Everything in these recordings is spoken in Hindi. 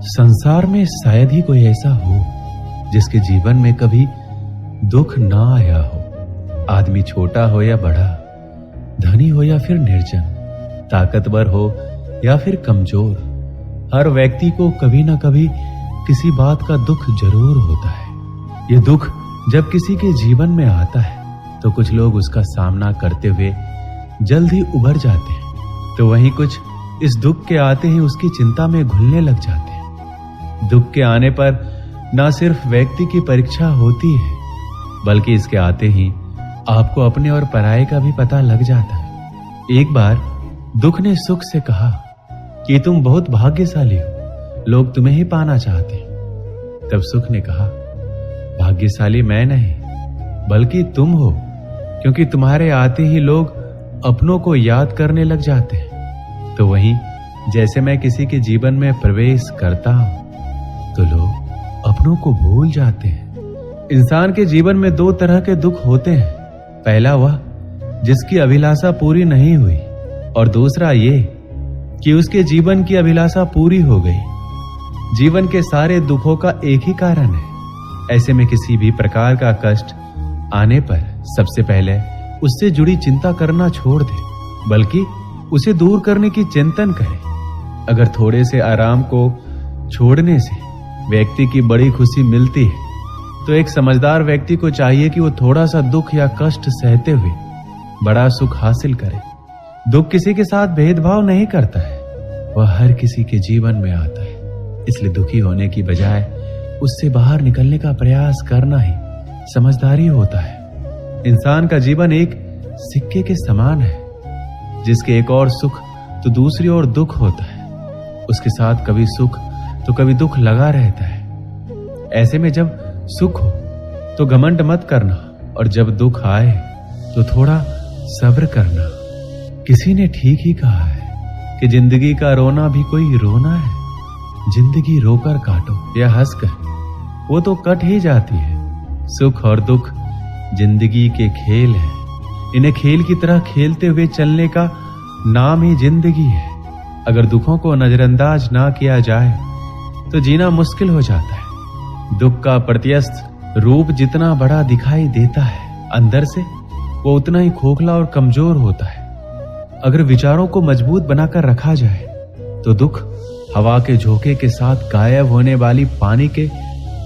संसार में शायद ही कोई ऐसा हो जिसके जीवन में कभी दुख ना आया हो। आदमी छोटा हो या बड़ा, धनी हो या फिर निर्जन, ताकतवर हो या फिर कमजोर, हर व्यक्ति को कभी ना कभी किसी बात का दुख जरूर होता है। यह दुख जब किसी के जीवन में आता है तो कुछ लोग उसका सामना करते हुए जल्द ही उभर जाते हैं, तो वहीं कुछ इस दुख के आते ही उसकी चिंता में घुलने लग जाते हैं। दुख के आने पर ना सिर्फ व्यक्ति की परीक्षा होती है, बल्कि इसके आते ही आपको अपने और पराये का भी पता लग जाता है। एक बार दुख ने सुख से कहा कि तुम बहुत भाग्यशाली हो, लोग तुम्हें ही पाना चाहते हैं। तब सुख ने कहा, भाग्यशाली मैं नहीं बल्कि तुम हो, क्योंकि तुम्हारे आते ही लोग अपनों को याद करने लग जाते हैं। तो वहीं जैसे मैं किसी के जीवन में प्रवेश करता हूं तो लोग अपनों को भूल जाते हैं। इंसान के जीवन में दो तरह के दुख होते हैं, पहला वह जिसकी अभिलाषा पूरी नहीं हुई, और दूसरा ये कि उसके जीवन की अभिलाषा पूरी हो गई। जीवन के सारे दुखों का एक ही कारण है। ऐसे में किसी भी प्रकार का कष्ट आने पर सबसे पहले उससे जुड़ी चिंता करना छोड़ दे, बल्कि उसे दूर करने की चिंतन करे। अगर थोड़े से आराम को छोड़ने से व्यक्ति की बड़ी खुशी मिलती है, तो एक समझदार व्यक्ति को चाहिए कि वो थोड़ा सा दुख या कष्ट सहते हुए बड़ा सुख हासिल करे। दुख किसी के साथ भेदभाव नहीं करता है, वह हर किसी के जीवन में आता है। इसलिए दुखी होने की बजाय उससे बाहर निकलने का प्रयास करना ही समझदारी होता है। इंसान का जीवन एक सिक्के के समान है, जिसके एक और सुख तो दूसरी ओर दुख होता है। उसके साथ कभी सुख तो कभी दुख लगा रहता है। ऐसे में जब सुख हो तो घमंड मत करना, और जब दुख आए तो थोड़ा सब्र करना। किसी ने ठीक ही कहा है कि जिंदगी का रोना भी कोई रोना है। जिंदगी रोकर काटो या हंसकर, वो तो कट ही जाती है। सुख और दुख जिंदगी के खेल है। इन्हें खेल की तरह खेलते हुए चलने का नाम ही जिंदगी है। अगर दुखों को नजरअंदाज ना किया जाए तो जीना मुश्किल हो जाता है। दुख का प्रत्यस्थ रूप जितना बड़ा दिखाई देता है, अंदर से वो उतना ही खोखला और कमजोर होता है। अगर विचारों को मजबूत बनाकर रखा जाए तो दुख हवा के झोंके के साथ गायब होने वाली पानी के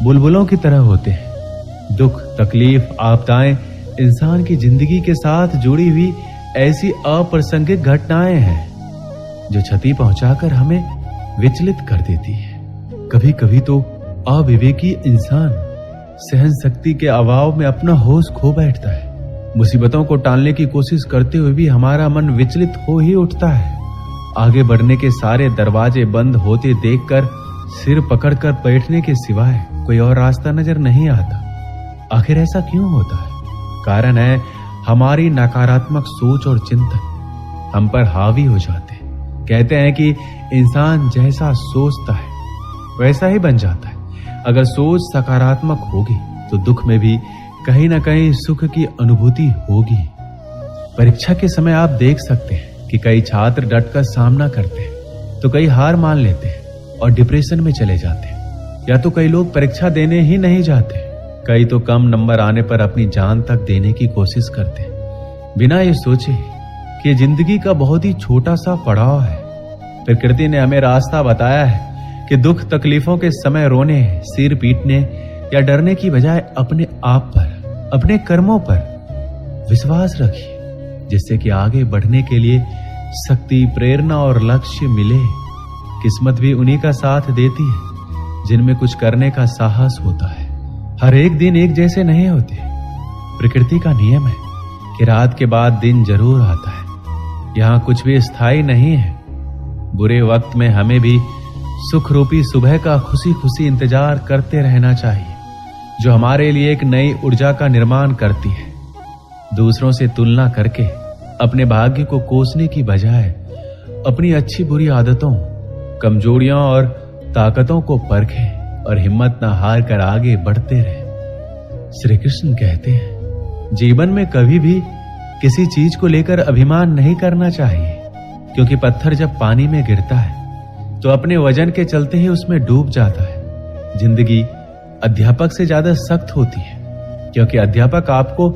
बुलबुलों की तरह होते हैं। दुख, तकलीफ, आपदाएं इंसान की जिंदगी के साथ जुड़ी हुई ऐसी अप्रासंगिक घटनाएं हैं जो क्षति पहुंचाकर हमें विचलित कर देती है। कभी कभी तो अविवेकी इंसान सहन शक्ति के अभाव में अपना होश खो बैठता है। मुसीबतों को टालने की कोशिश करते हुए भी हमारा मन विचलित हो ही उठता है। आगे बढ़ने के सारे दरवाजे बंद होते देखकर सिर पकड़कर बैठने के सिवाय कोई और रास्ता नजर नहीं आता। आखिर ऐसा क्यों होता है? कारण है हमारी नकारात्मक सोच और चिंतन हम पर हावी हो जाते हैं। कहते हैं कि इंसान जैसा सोचता है वैसा ही बन जाता है। अगर सोच सकारात्मक होगी तो दुख में भी कहीं ना कहीं सुख की अनुभूति होगी। परीक्षा के समय आप देख सकते हैं कि कई छात्र डटकर सामना करते हैं, तो कई हार मान लेते हैं और डिप्रेशन में चले जाते हैं। या तो कई लोग परीक्षा देने ही नहीं जाते, कई तो कम नंबर आने पर अपनी जान तक देने की कोशिश करते हैं, बिना ये सोचे कि जिंदगी का बहुत ही छोटा सा पड़ाव है। प्रकृति ने हमें रास्ता बताया है कि दुख तकलीफों के समय रोने, सिर पीटने या डरने की बजाय अपने आप पर, अपने कर्मों पर विश्वास रखिए, जिससे कि आगे बढ़ने के लिए शक्ति, प्रेरणा और लक्ष्य मिले। किस्मत भी उन्हीं का साथ देती है जिनमें कुछ करने का साहस होता है। हर एक दिन एक जैसे नहीं होते। प्रकृति का नियम है कि रात के बाद दिन जरूर आता है। यहाँ कुछ भी स्थायी नहीं है। बुरे वक्त में हमें भी सुख रूपी सुबह का खुशी खुशी इंतजार करते रहना चाहिए, जो हमारे लिए एक नई ऊर्जा का निर्माण करती है। दूसरों से तुलना करके अपने भाग्य को कोसने की बजाय अपनी अच्छी बुरी आदतों, कमजोरियों और ताकतों को परखें और हिम्मत न हार कर आगे बढ़ते रहें। श्री कृष्ण कहते हैं, जीवन में कभी भी किसी चीज को लेकर अभिमान नहीं करना चाहिए, क्योंकि पत्थर जब पानी में गिरता है तो अपने वजन के चलते ही उसमें डूब जाता है। जिंदगी अध्यापक से ज्यादा सख्त होती है, क्योंकि अध्यापक आपको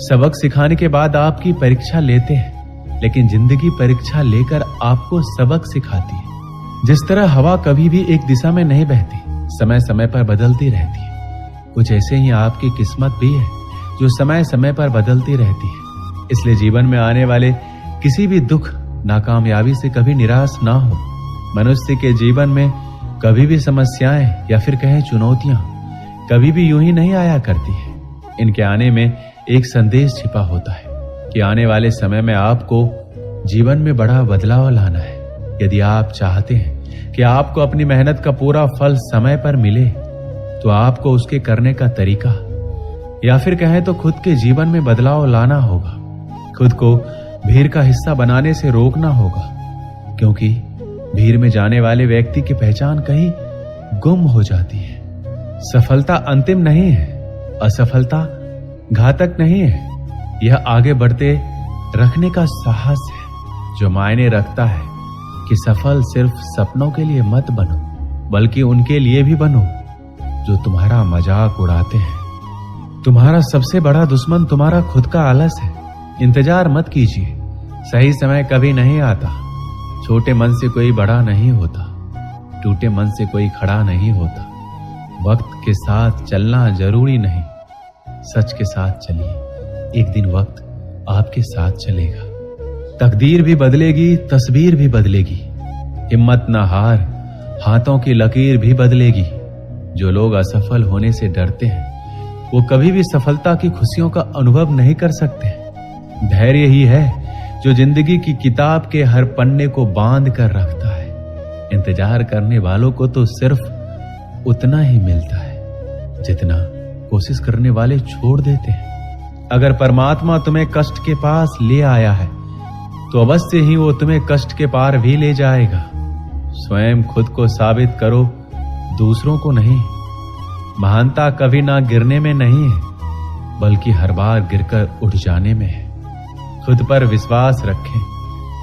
सबक सिखाने के बाद आपकी परीक्षा लेते हैं, लेकिन जिंदगी परीक्षा लेकर आपको सबक सिखाती है। जिस तरह हवा कभी भी एक दिशा में नहीं बहती, समय समय पर बदलती रहती है, कुछ ऐसे ही आपकी किस्मत भी है जो समय समय पर बदलती रहती है। इसलिए जीवन में आने वाले किसी भी दुख, नाकामयाबी से कभी निराश ना हो। मनुष्य के जीवन में कभी भी समस्याएं या फिर कहें चुनौतियां कभी भी यूं ही नहीं आया करती है। इनके आने में एक संदेश छिपा होता है कि आने वाले समय में आपको जीवन में बड़ा बदलाव लाना है। यदि आप चाहते हैं कि आपको अपनी मेहनत का पूरा फल समय पर मिले, तो आपको उसके करने का तरीका या फिर कहें तो खुद के जीवन में बदलाव लाना होगा। खुद को भीड़ का हिस्सा बनाने से रोकना होगा, क्योंकि भीड़ में जाने वाले व्यक्ति की पहचान कहीं गुम हो जाती है। सफलता अंतिम नहीं है, असफलता घातक नहीं है। यह आगे बढ़ते रखने का साहस है जो मायने रखता है कि सफल सिर्फ सपनों के लिए मत बनो, बल्कि उनके लिए भी बनो जो तुम्हारा मजाक उड़ाते हैं। तुम्हारा सबसे बड़ा दुश्मन तुम्हारा खुद का आलस है। इंतजार मत कीजिए, सही समय कभी नहीं आता। छोटे मन से कोई बड़ा नहीं होता, टूटे मन से कोई खड़ा नहीं होता। वक्त के साथ चलना जरूरी नहीं, सच के साथ चलिए, एक दिन वक्त आपके साथ चलेगा। तकदीर भी बदलेगी, तस्वीर भी बदलेगी। हिम्मत ना हार, हाथों की लकीर भी बदलेगी। जो लोग असफल होने से डरते हैं, वो कभी भी सफलता की खुशियों का अनुभव नहीं कर सकते। धैर्य ही है जो जिंदगी की किताब के हर पन्ने को बांध कर रखता है। इंतजार करने वालों को तो सिर्फ उतना ही मिलता है जितना कोशिश करने वाले छोड़ देते हैं। अगर परमात्मा तुम्हें कष्ट के पास ले आया है, तो अवश्य ही वो तुम्हें कष्ट के पार भी ले जाएगा। स्वयं खुद को साबित करो, दूसरों को नहीं। महानता कभी ना गिरने में नहीं है, बल्कि हर बार गिरकर उठ जाने में है। खुद पर विश्वास रखें,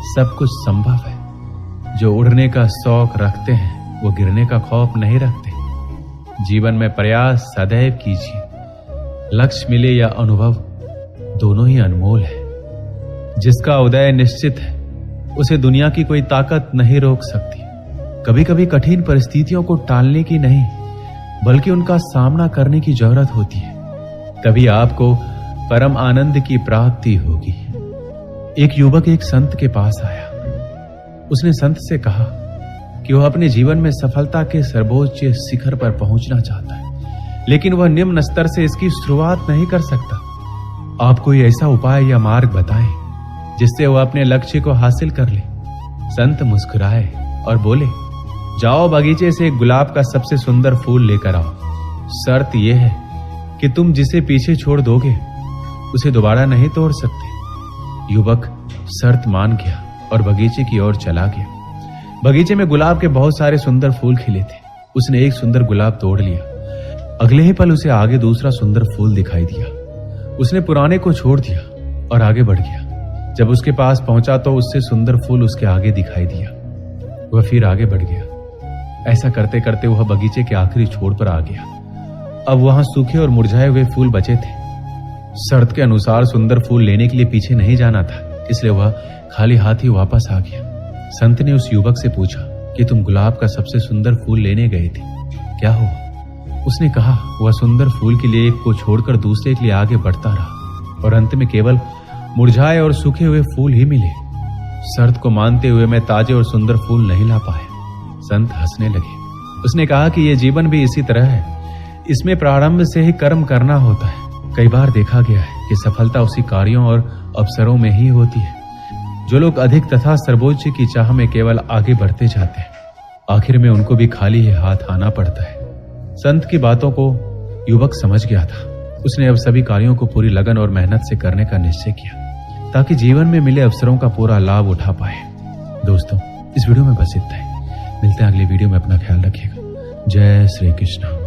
सब कुछ संभव है। जो उड़ने का शौक रखते हैं, वो गिरने का खौफ नहीं रखते। जीवन में प्रयास सदैव कीजिए। लक्ष्य मिले या अनुभव, दोनों ही अनमोल है। जिसका उदय निश्चित है, उसे दुनिया की कोई ताकत नहीं रोक सकती। कभी कभी कठिन परिस्थितियों को टालने की नहीं, बल्कि उनका सामना करने की जरूरत होती है। तभी आपको परम आनंद की प्राप्ति होगी। एक युवक एक संत के पास आया। उसने संत से कहा कि वह अपने जीवन में सफलता के सर्वोच्च शिखर पर पहुंचना चाहता है, लेकिन वह निम्न स्तर से इसकी शुरुआत नहीं कर सकता। आप कोई ऐसा उपाय या मार्ग बताएं जिससे वह अपने लक्ष्य को हासिल कर ले। संत मुस्कुराए और बोले, जाओ बगीचे से एक गुलाब का सबसे सुंदर फूल लेकर आओ। शर्त यह है कि तुम जिसे पीछे छोड़ दोगे, उसे दोबारा नहीं तोड़ सकते। युवक शर्त मान गया और बगीचे की ओर चला गया। बगीचे में गुलाब के बहुत सारे सुंदर फूल खिले थे। उसने एक सुंदर गुलाब तोड़ लिया। अगले ही पल उसे आगे दूसरा सुंदर फूल दिखाई दिया। उसने पुराने को छोड़ दिया और आगे बढ़ गया। जब उसके पास पहुंचा तो उससे सुंदर फूल उसके आगे दिखाई दिया। वह फिर आगे बढ़ गया। ऐसा करते करते वह बगीचे के आखिरी छोर पर आ गया। अब वहां सूखे और मुरझाए हुए फूल बचे थे। शर्त के अनुसार सुंदर फूल लेने के लिए पीछे नहीं जाना था, इसलिए वह खाली हाथ ही वापस आ गया। संत ने उस युवक से पूछा कि तुम गुलाब का सबसे सुंदर फूल लेने गए थे, क्या हुआ? उसने कहा, वह सुंदर फूल के लिए एक को छोड़कर दूसरे के लिए आगे बढ़ता रहा और अंत में केवल मुरझाए और सूखे हुए फूल ही मिले। शर्त को मानते हुए मैं ताजे और सुंदर फूल नहीं ला पाया। संत हंसने लगे। उसने कहा कि यह जीवन भी इसी तरह है। इसमें प्रारंभ से ही कर्म करना होता है। कई बार देखा गया है कि सफलता उसी कार्यों और अवसरों में ही होती है। जो लोग अधिक तथा सर्वोच्च की चाह में केवल आगे बढ़ते जाते हैं, आखिर में उनको भी खाली हाथ आना पड़ता है। संत की बातों को युवक समझ गया था। उसने अब सभी कार्यों को पूरी लगन और मेहनत से करने का निश्चय किया, ताकि जीवन में मिले अवसरों का पूरा लाभ उठा पाए। दोस्तों, इस वीडियो में बस इतना ही। मिलते हैं अगली वीडियो में। अपना ख्याल रखिएगा। जय श्री कृष्ण।